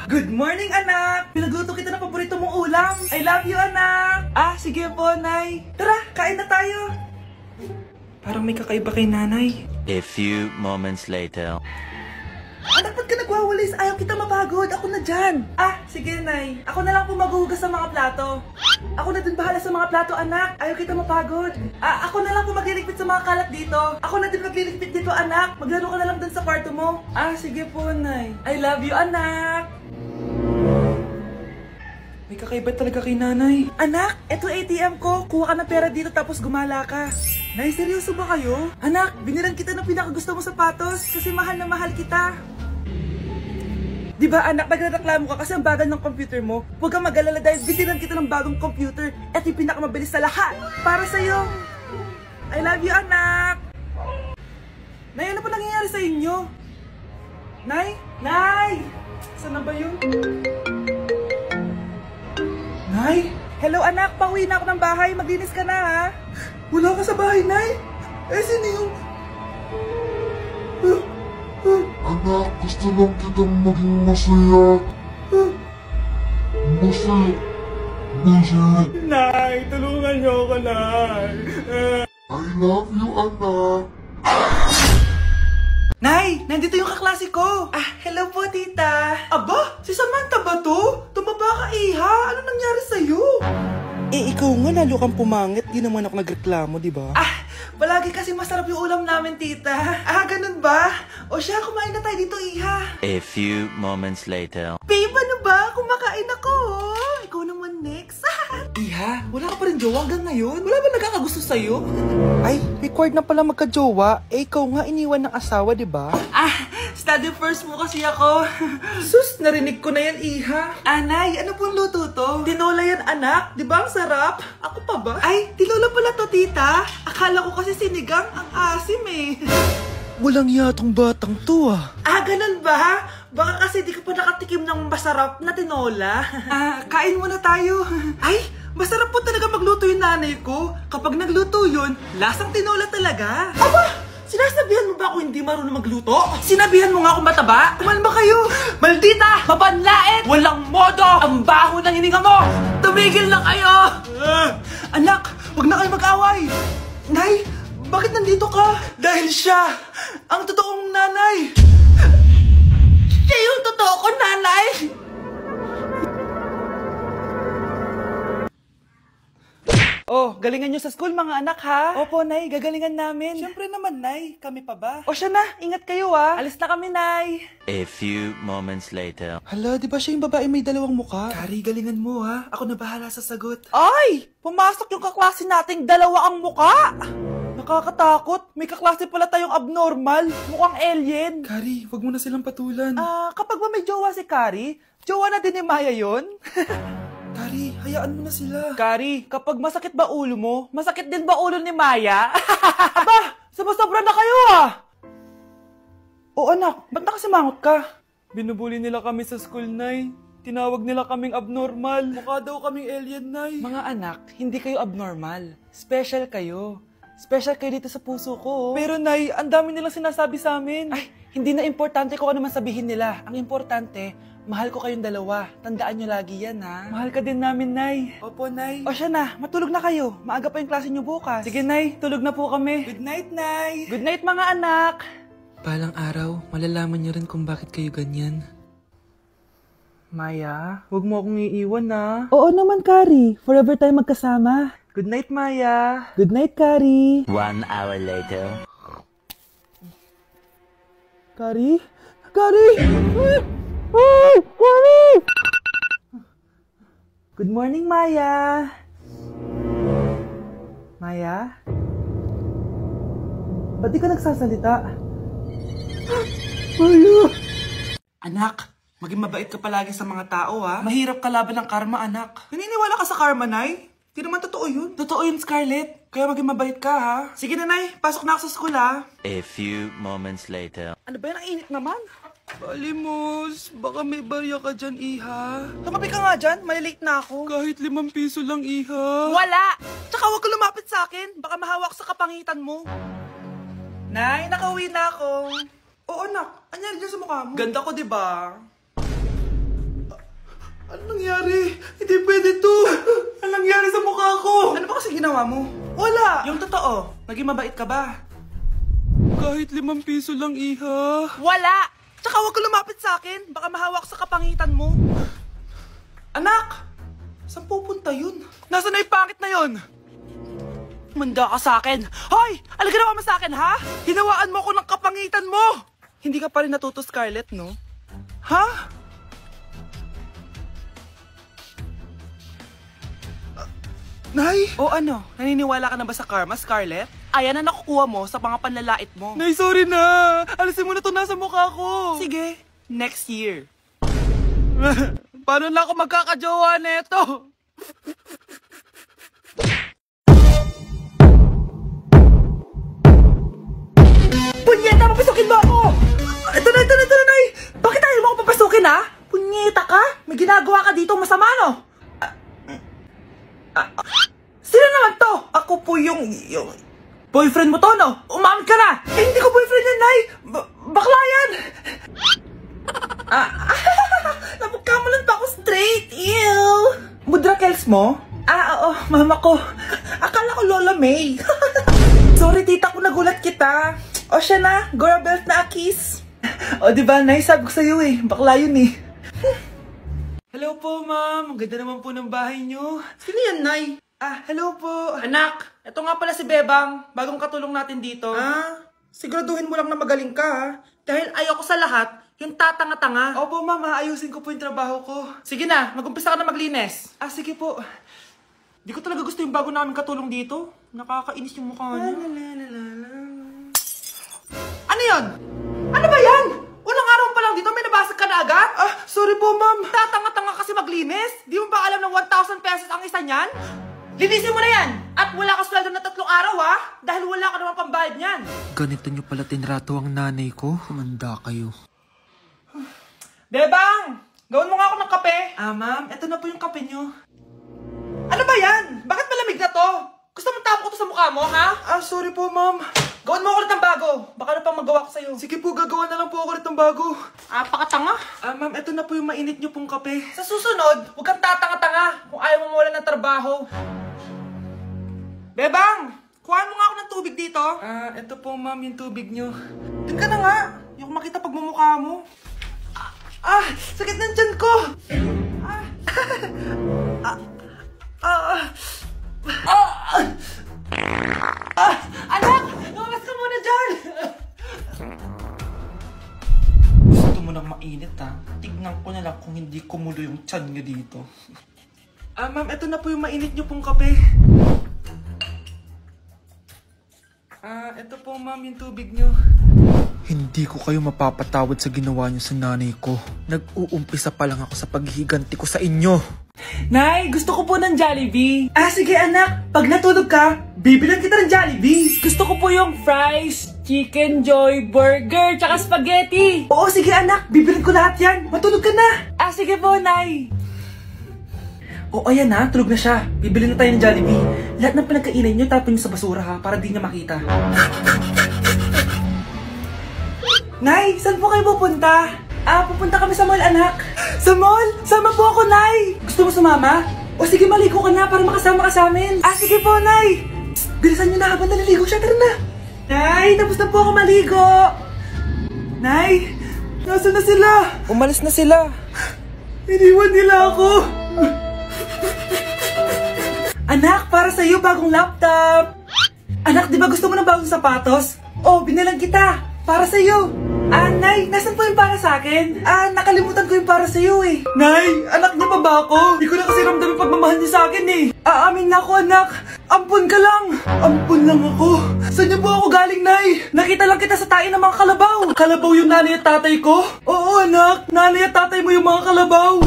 Good morning, anak! Pinagluto kita ng paborito mong ulam. I love you, anak! Sige po, Nay. Tara, kain na tayo. Parang may kakaiba kay nanay. A few moments later. Anak, ba't ka nagwawalis? Ayaw kita mapagod. Ako na dyan. Sige, Nay. Ako na lang po maghuhugas sa mga plato. Ako na din bahala sa mga plato, anak. Ayaw kita mapagod. Ako na lang po magliligpit sa mga kalat dito. Ako na din magliligpit dito, anak. Maglaro ka na lang dun sa kwarto mo. Sige po, Nay. I love you, anak. May kakaiba talaga kay nanay. Anak, eto ATM ko. Kuha ka ng pera dito tapos gumala ka. Nay, seryoso ba kayo? Anak, binilan kita ng pinakagusto mo sapatos kasi mahal na mahal kita. Diba anak, nagreklamo ka kasi ang bagal ng computer mo? Huwag kang mag-alala dahil binilan kita ng bagong computer. Ito yung pinakamabilis sa lahat. Para sa'yo. I love you, anak. Nay, ano pa nangyayari sa inyo? Nay? Nay! Saan na ba yun? Nay? Hello anak, pauwi na ako ng bahay. Maglinis ka na ha. Wala ka sa bahay, Nay? Sino yung... Anak, gusto lang kitang maging masaya. Masaya. Nay, tulungan niyo ako, Nay. I love you, anak. Nay, nandito yung kaklase ko. Hello po, tita. Aba, si Samantha ba to? Tumaba ka, iha. Ano nangyari sa'yo? Ikaw nga, lalo kang pumangit. Di naman ako nagreklamo, di ba? Palagi kasi masarap yung ulam namin, tita. Ganun ba? O siya, kumain na tayo dito, iha. A few moments later. Babe, ano ba? Kumakain ako. Ikaw naman next. Iha, wala ka pa rin jowa hanggang ngayon? Wala ba nagkakagusto sa'yo? Ay, required na pala magka-jowa. Ikaw nga iniwan ng asawa, di ba? Study first mo kasi ako. Sus, narinig ko na yan, iha. Anay, ano pong luto to? Tinola yan, anak. Di ba ang sarap? Ako pa ba? Ay, tinola pala to, tita. Akala ko kasi sinigang. Ang asim eh. Walang yatong batang to ganun ba? Baka kasi di ka pa nakatikim ng masarap na tinola. Kain muna tayo. Ay, masarap po talaga magluto yung nanay ko. Kapag nagluto yun, lasang tinola talaga. Aba! Sinasabihan mo ba ako hindi marunong magluto? Sinabihan mo nga akong mataba? Kumalma kayo! Maldita! Mapanlait! Walang modo! Ang baho ng hininga mo! Tumigil na kayo! Anak, wag na kayo mag-away! Nay, bakit nandito ka? Dahil siya, ang totoong nanay! Siya yung totoo ko, nanay! Galingan nyo sa school mga anak ha? Opo, Nay, gagalingan namin. Siyempre naman, Nay. Kami pa ba? Siya na. Ingat kayo Alis na kami, Nay. A few moments later. Hala, di ba siya yung babae may dalawang muka? Kari, galingan mo ha. Ako na bahala sa sagot. Ay! Pumasok yung kaklase nating dalawa ang muka! Nakakatakot. May kaklase pala tayong abnormal. Mukhang alien. Kari, wag mo na silang patulan. Kapag ba may jowa si Kari, jowa na din ni Maya yun? Kari, hayaan mo na sila. Kari, kapag masakit ba ulo mo, masakit din ba ulo ni Maya? Aba, sobra na kayo anak, ba't nakasimangot ka? Binubuli nila kami sa school, Nay. Tinawag nila kaming abnormal. Mukha daw kaming alien, Nay. Mga anak, hindi kayo abnormal. Special kayo. Special kayo dito sa puso ko. Pero Nay, ang dami nilang sinasabi sa amin. Ay, hindi na importante kung ano man sabihin nila. Ang importante, mahal ko kayong dalawa. Tandaan nyo lagi yan, ha? Mahal ka din namin, Nay. Opo, Nay. Siya na. Matulog na kayo. Maaga pa yung klase nyo bukas. Sige, Nay. Tulog na po kami. Good night, Nay. Good night, mga anak. Balang araw, malalaman nyo rin kung bakit kayo ganyan. Maya, huwag mo akong iiwan, na. Oo naman, Kari. Forever tayo magkasama. Good night, Maya. Good night, Kari. 1 hour later. Kari? Kari! Good morning, Maya. Maya? Ba't di ka nagsasalita? Maya! Anak, maging mabait ka palagi sa mga tao, ha? Mahirap kalaban ng karma, anak. Naniniwala ka sa karma, Nay? Di naman totoo yun. Totoo yun, Scarlett. Kaya maging mabait ka, ha? Sige na, Nay. Pasok na ako sa school, ha? A few moments later. Ano ba yan? Ang init naman. Balimos, baka may barya ka dyan, iha. Tumabi ka nga dyan, malilate na ako. Kahit 5 piso lang, iha. Wala! Tsaka huwag ka lumapit sa akin, baka mahawak sa kapangitan mo. Nay, nakauwi na ako. Oo, anak. Anyari dyan sa mukha mo? Ganda ko, diba? Ano nangyari? Hindi pwede to. Ano nangyari sa mukha ko? Ano ba kasi ginawa mo? Wala. Yung totoo, naging mabait ka ba? Kahit 5 piso lang, Iha. Wala! Tsaka huwag ka lumapit sa akin. Baka mahawak sa kapangitan mo. Anak! Saan pupunta yun? Nasaan na yung pangit na yun? Manda ka sa akin. Hoy! Ano ginawa mo sa akin, ha? Hinawaan mo ko ng kapangitan mo! Hindi ka pa rin natuto, Scarlett, no? Ha? Nay? O ano? Naniniwala ka na ba sa karma, Scarlett? Ayan na nakukuha mo sa mga panlalait mo. Nay, sorry na! Alisin mo na to nasa mukha ko! Sige, next year. Paano na ako magkakajowa neto? Punyeta, papasukin mo ako! Ito na, Nay! Bakit ayaw mo ako papasukin, ha? Punyeta ka? May ginagawa ka dito masama, no? Sino naman to? Ako po yung boyfriend mo to, no? Umamin ka na! Eh, hindi ko boyfriend yan, Nay! Bakla yan! Napagkamalan pa ako straight! Ew! Mudra Kels mo? Oo, mama ko. Akala ko Lola May. Sorry, tita ko, nagulat kita. O siya na, Gora Belt na Akis. O diba, Nay, sabi ko sa'yo eh. Bakla yun eh. Hello po, ma'am. Ang ganda naman po ng bahay nyo. Sino yan, Nay? Hello po. Anak, ito nga pala si Bebang. Bagong katulong natin dito. Siguraduhin mo lang na magaling ka, ha? Dahil ayoko sa lahat, yung tatanga-tanga. Opo, ma'am. Ayusin ko po yung trabaho ko. Sige na, mag-umpisa ka na maglinis. Sige po. Di ko talaga gusto yung bago namin katulong dito. Nakakainis yung mukha niya. Ano yun? Ano ba yan? Unang araw pa lang dito, may nabasag ka na agad? Sorry po, ma'am. Tatanga-tanga kasi maglinis. Di mo ba alam na 1,000 pesos ang isa niyan? Linisin mo na yan! At wala ka sweldo na 3 araw, ha? Dahil wala ka naman pambayad niyan. Ganito nyo pala tinrato ang nanay ko. Humanda kayo. Bebang! Gawin mo nga ako ng kape. Ma'am, eto na po yung kape nyo. Ano ba yan? Bakit malamig na to? Gusto mong tapo ko to sa mukha mo, ha? Sorry po, ma'am. Gawin mo ako ulit ng bago. Baka na pang magawa ko sa'yo. Sige po, gagawa na lang po ako ulit ng bago. Pakatanga. Ma'am, eto na po yung mainit nyo pong kape. Sa susunod, huwag kang tatanga-tanga kung ayaw mo mawala ng trabaho. Bebang! Kuhaan mo nga ako ng tubig dito. Eto po, ma'am, yung tubig nyo. Doon ka na nga. Yung makita pagmumukha mo. Sakit ng tiyan ko. Anak! Lumabas ka muna dyan! Gusto mo nang mainit, ha? Tignan ko na lang kung hindi kumulo yung tiyan nyo dito. Ma'am, eto na po yung mainit nyo pong kape. Eto po, ma'am, yung tubig nyo. Hindi ko kayo mapapatawad sa ginawa nyo sa nanay ko. Nag-uumpisa pa lang ako sa paghihiganti ko sa inyo. Nay, gusto ko po ng Jollibee. Sige anak, pag natulog ka, bibilan kita ng Jollibee. Gusto ko po yung fries, chicken joy, burger, tsaka spaghetti. Oo, sige anak, bibilan ko lahat yan. Matulog ka na. Sige po, Nay. Oo, ayan na, tulog na siya. Bibilin na tayo ng Jollibee. Lahat ng pinagkainan nyo, tapon nyo sa basura, ha, para di niya makita. Nay, saan po kayo pupunta? Pupunta kami sa mall, anak. Sa mall? Sama po ako, Nay. Gusto mo sumama? O sige, maligo ka na para makasama ka sa amin. Sige po, Nay. Bilisan nyo na habang naliligo siya. Tara na. Nay, tapos na po ako maligo. Nay, nasaan na sila? Umalis na sila. Iniwan nila ako. Anak, para sa'yo, bagong laptop. Anak, di ba gusto mo ng bagong sapatos? Binilang kita. Para sa'yo. Nay, nasan po yung para sa akin? Nakalimutan ko yung para sa'yo eh. Nay, anak niya pa ba ako? Di ko na kasi ramdam yung pagmamahal niya sa akin eh. Aamin na ako, anak. Ampun ka lang. Ampun lang ako. Saan niyo po ako galing, Nay? Nakita lang kita sa tayo ng mga kalabaw. Kalabaw yung nanay at tatay ko? Oo, anak. Nanay at tatay mo yung mga kalabaw.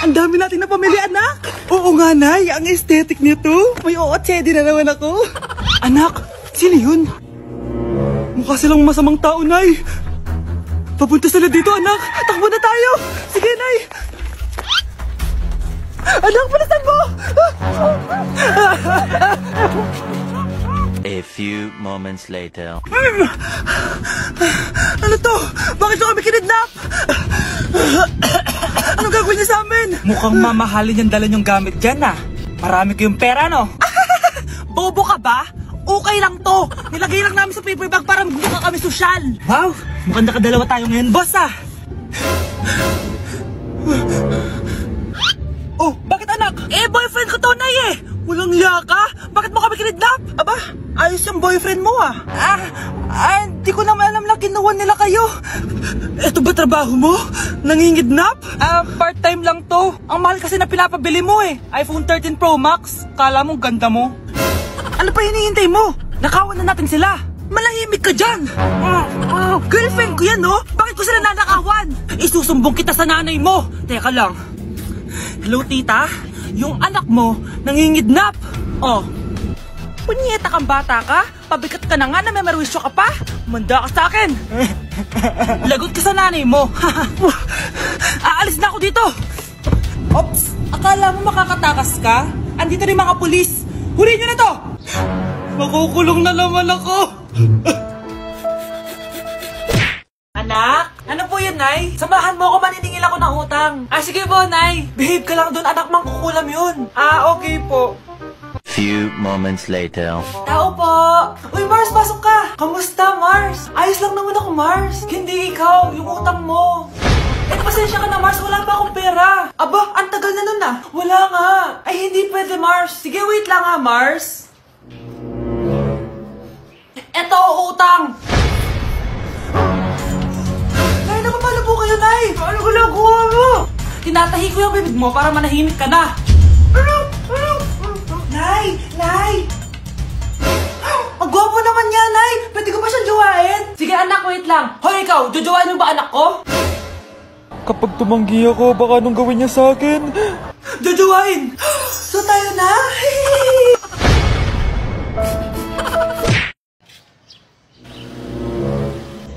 Ang dami natin na pamilya, anak. Oo nga, Nay. Ang aesthetic nito. May ootsedi na naman ako. Anak, sino yun? Mukha silang masamang tao, Nay. Papunta sila dito, anak. Takbo na tayo. Sige, Nay. Anak, palasan mo. A few moments later. Ano to? Bakit ko kami kinidnap? gagawin niya sa amin? Mukhang mamahalin yung dala niyong gamit dyan ah. Marami kayong pera no? Bobo ka ba? Okay lang to. Nilagay lang namin sa paper bag para magbuka kami sosyal. Wow, mukhang nakadalawa tayo ngayon boss ah. Oh, bakit anak? Boyfriend ko to, Nay eh. Walang hiya ka? Bakit mo kami kinidnap? Aba, ayos yung boyfriend mo ah. Hindi ko naman alam na ginawa nila kayo. Eto ba trabaho mo? Nangingidnap? Part-time lang to. Ang mahal kasi na pinapabili mo eh. iPhone 13 Pro Max. Kala mo ganda mo. Ano pa hinihintay mo? Nakawan na natin sila. Malahimik ka dyan. Girlfriend ko yan, no? Bakit ko sila nanakawan? Isusumbong kita sa nanay mo. Teka lang. Hello, tita? Yung anak mo, nangingidnap. Oh. Punyeta kang bata ka? Pabigat ka na nga na may marwisyo ka pa? Manda ka sa akin. Lagot ka sa nanay mo. Aalis na ako dito. Ops, akala mo makakatakas ka? Andito rin mga pulis. Huli nyo na to! Makukulong na naman ako. Anak, ano po yun, Nay? Samahan mo ako, maniningil ako ng utang. Sige po, Nay. Behave ka lang dun, anak, mangkukulam yun. Okay po. Few moments later. Tao po! Uy, Mars, pasok ka! Kamusta, Mars? Ayos lang naman ako, Mars. Hindi ikaw, yung utang mo. Pasensya ka na, Mars. Wala pa akong pera. Aba, ang tagal na nun ah. Wala nga. Ay, hindi pwede, Mars. Sige, wait lang ha, Mars. Eto, utang. Nay, napapalo po kayo, Nay. Ano ginagawa mo? Tinatahi ko yung bibig mo para manahimik ka na. Nay! Nay! Ang gwapo naman niya, Nay! Pwede ko ba siyang jowain? Sige, anak, wait lang. Hoy, ikaw, jojowain mo ba anak ko? Kapag tumanggi ako, baka anong gawin niya sa akin? Jojowain! So tayo na?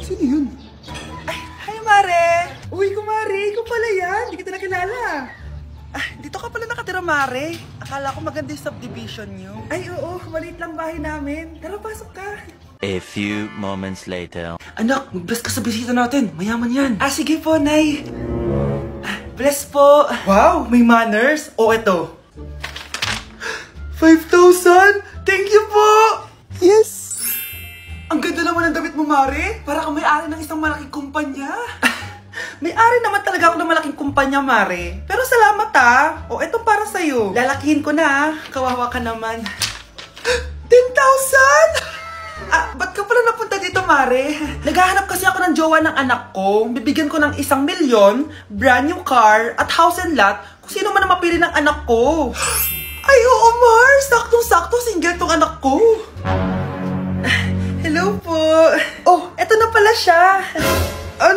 Sino yun? Ay, hi, Mare! Uy, kumare, ikaw pala yan. Hindi kita nakilala. Dito ka pala nakatira, Mare. Akala ko maganda yung subdivision niyo. Ay, oo. Maliit lang bahay namin. Tara, pasok ka. A few moments later. Anak, mag-bless ka sa bisita natin. Mayaman yan. Sige po, Nay. Bless po. Wow, may manners. Eto. 5,000? Thank you po! Yes! Ang ganda naman ng damit mo, Mare. Para kang may-ari ng isang malaking kumpanya. May-ari naman talaga ako ng malaking kumpanya, Mare. Pero salamat eto para sa'yo. Lalakihin ko na Kawawa ka naman. 10,000? Ba't ka pala napunta dito, Mare? Naghahanap kasi ako ng jowa ng anak ko. Bibigyan ko ng 1 milyon, brand new car, at house and lot kung sino man ang mapili ng anak ko. Ay, oo, Mar! Saktong-sakto, single tong anak ko. Hello po. Eto na pala siya.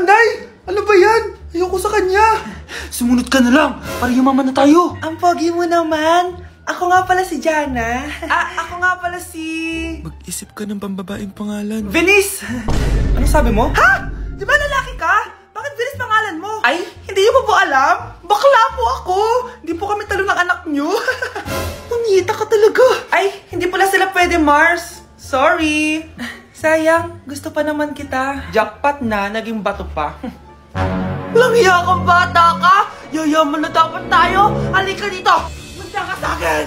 Nay! Ano ba yan? Ayoko sa kanya. Sumunod ka na lang, para yumaman na tayo. Ang pogi mo naman. Ako nga pala si Jana. Ako nga pala si... Mag-isip ka ng pambabaeng pangalan. Venice! Ano sabi mo? Ha? Di ba lalaki ka? Bakit Venice pangalan mo? Ay, hindi niyo po alam? Bakla po ako. Hindi po kami talo ng anak niyo. Punyeta ka talaga. Ay, hindi pala sila pwede, Mars. Sorry. Sayang, gusto pa naman kita. Jackpot na, naging bato pa. Walang hiya kang bata ka! Yayaman na dapat tayo! Halika dito! Punta ka sa akin!